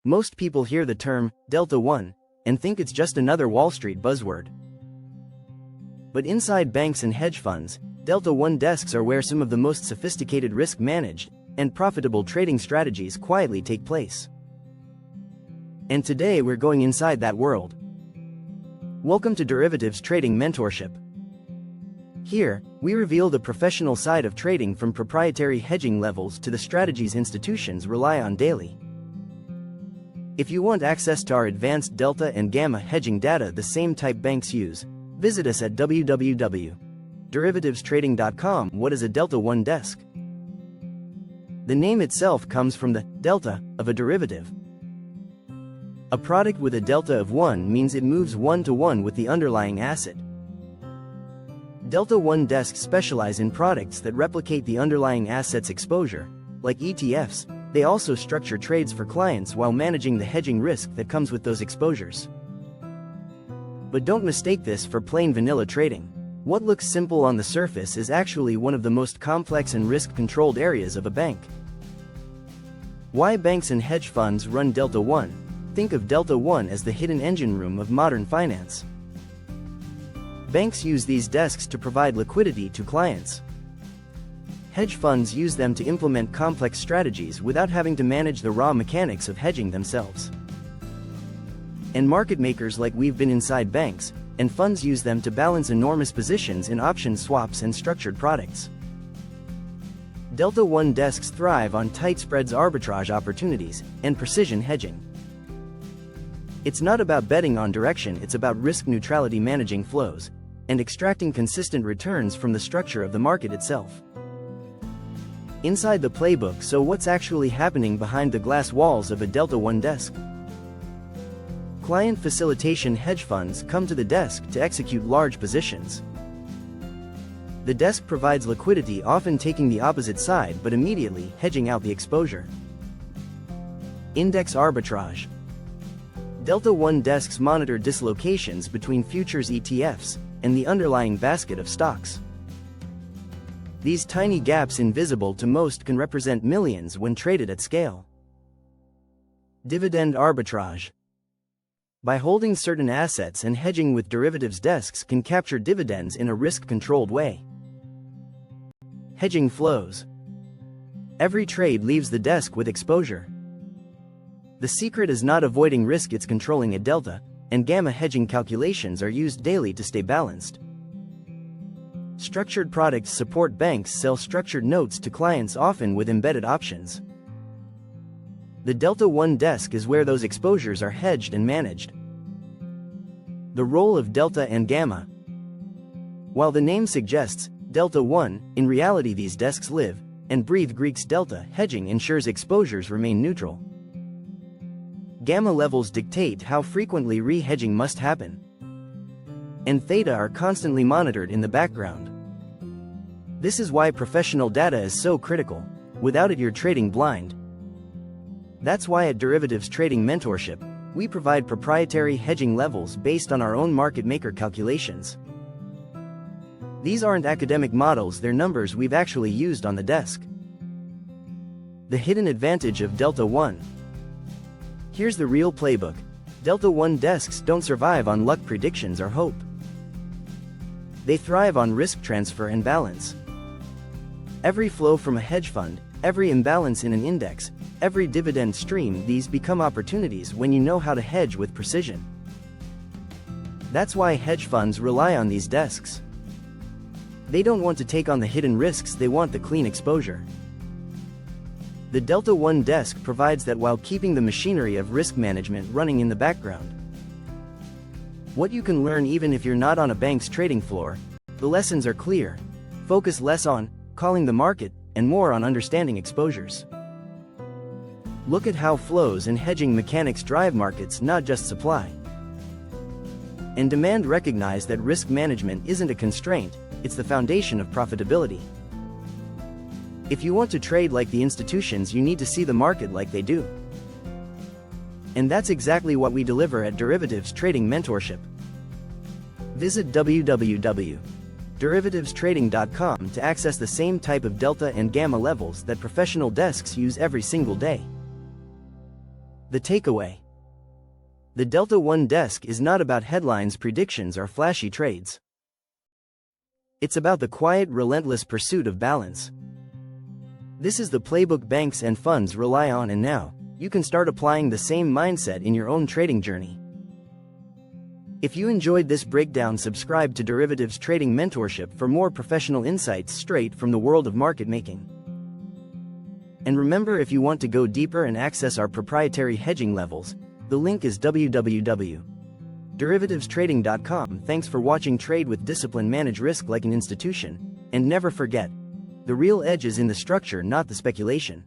Most people hear the term Delta One and think it's just another Wall Street buzzword. But inside banks and hedge funds, Delta One desks are where some of the most sophisticated risk-managed and profitable trading strategies quietly take place. And today we're going inside that world. Welcome to Derivatives Trading Mentorship. Here, we reveal the professional side of trading, from proprietary hedging levels to the strategies institutions rely on daily. If you want access to our advanced delta and gamma hedging data the same type banks use, visit us at www.derivativestrading.com. What is a Delta One desk? The name itself comes from the delta of a derivative. A product with a delta of 1 means it moves 1-to-1 with the underlying asset. Delta One desks specialize in products that replicate the underlying asset's exposure, like ETFs. They also structure trades for clients while managing the hedging risk that comes with those exposures. But don't mistake this for plain vanilla trading. What looks simple on the surface is actually one of the most complex and risk-controlled areas of a bank. Why banks and hedge funds run Delta One? Think of Delta One as the hidden engine room of modern finance. Banks use these desks to provide liquidity to clients. Hedge funds use them to implement complex strategies without having to manage the raw mechanics of hedging themselves. And market makers like we've been inside banks and funds use them to balance enormous positions in option swaps and structured products. Delta One desks thrive on tight spreads, arbitrage opportunities, and precision hedging. It's not about betting on direction, it's about risk neutrality, managing flows, and extracting consistent returns from the structure of the market itself. Inside the playbook. So what's actually happening behind the glass walls of a Delta One desk? Client facilitation. Hedge funds come to the desk to execute large positions. The desk provides liquidity, often taking the opposite side but immediately hedging out the exposure. Index arbitrage. Delta One desks monitor dislocations between futures, ETFs, and the underlying basket of stocks. These tiny gaps, invisible to most, can represent millions when traded at scale. Dividend arbitrage. By holding certain assets and hedging with derivatives, desks can capture dividends in a risk-controlled way. Hedging flows. Every trade leaves the desk with exposure. The secret is not avoiding risk, it's controlling it. Delta and gamma hedging calculations are used daily to stay balanced. Structured products support. Banks sell structured notes to clients, often with embedded options. The Delta One desk is where those exposures are hedged and managed. The role of delta and gamma. While the name suggests Delta One, in reality these desks live and breathe Greek's delta. Hedging ensures exposures remain neutral. Gamma levels dictate how frequently re-hedging must happen. And theta are constantly monitored in the background. This is why professional data is so critical. Without it, you're trading blind. That's why at Derivatives Trading Mentorship, we provide proprietary hedging levels based on our own market maker calculations. These aren't academic models, they're numbers we've actually used on the desk. The hidden advantage of Delta One. Here's the real playbook. Delta One desks don't survive on luck, predictions, or hope. They thrive on risk transfer and balance. Every flow from a hedge fund, every imbalance in an index, every dividend stream, these become opportunities when you know how to hedge with precision. That's why hedge funds rely on these desks. They don't want to take on the hidden risks, they want the clean exposure. The Delta One desk provides that while keeping the machinery of risk management running in the background. What you can learn even if you're not on a bank's trading floor. The lessons are clear. Focus less on calling the market and more on understanding exposures. Look at how flows and hedging mechanics drive markets, not just supply and demand. Recognize that risk management isn't a constraint, it's the foundation of profitability. If you want to trade like the institutions, you need to see the market like they do. And that's exactly what we deliver at Derivatives Trading Mentorship. Visit www.derivativestrading.com to access the same type of delta and gamma levels that professional desks use every single day. The takeaway: the Delta One desk is not about headlines, predictions, or flashy trades. It's about the quiet, relentless pursuit of balance. This is the playbook banks and funds rely on, and now, you can start applying the same mindset in your own trading journey. If you enjoyed this breakdown, subscribe to Derivatives Trading Mentorship for more professional insights straight from the world of market making. And remember, if you want to go deeper and access our proprietary hedging levels, the link is www.derivativestrading.com. Thanks for watching. Trade with discipline, manage risk like an institution, and never forget, the real edge is in the structure, not the speculation.